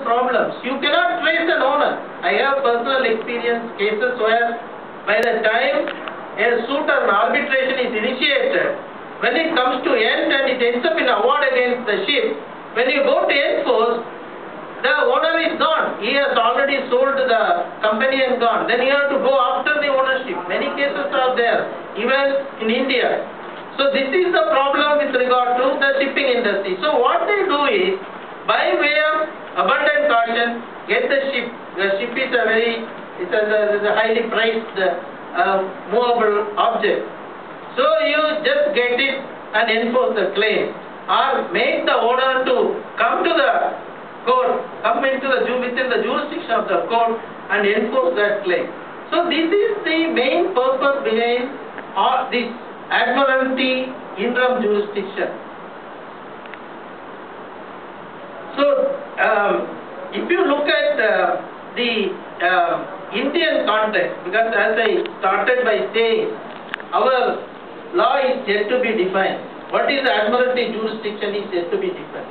problems. You cannot trace an owner. I have personal experience cases where by the time a suit or an arbitration is initiated, when it comes to end and it ends up in award against the ship, when you go to enforce, the owner is gone. He has already sold the company and gone. Then you have to go after the ownership. Many cases are there, even in India. So this is the problem with regard to the shipping industry. So what they do is, by way of abundant caution, get the ship. The ship is a highly priced movable object. So you just get it and enforce the claim, or make the owner to come to the court, come into within the jurisdiction of the court and enforce that claim. So this is the main purpose behind this Admiralty interim jurisdiction. So if you look at the Indian context, because as I started by saying, our law is yet to be defined. What is Admiralty jurisdiction is yet to be defined.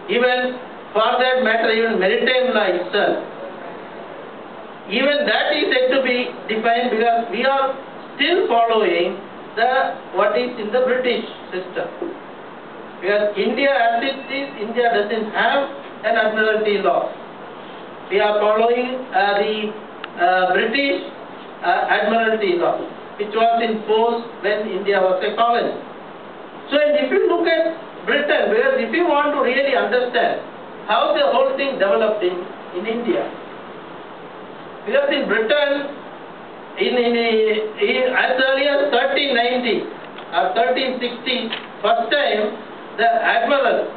Even for that matter, even maritime law itself, even that is yet to be defined, because we are still following what is in the British system. Because India as it is, India doesn't have an Admiralty law. We are following the British Admiralty law, which was in force when India was a colony. So if you look at Britain, because if you want to really understand how the whole thing developed in India, because in Britain, as early as 1390 or 1360, first time the admiral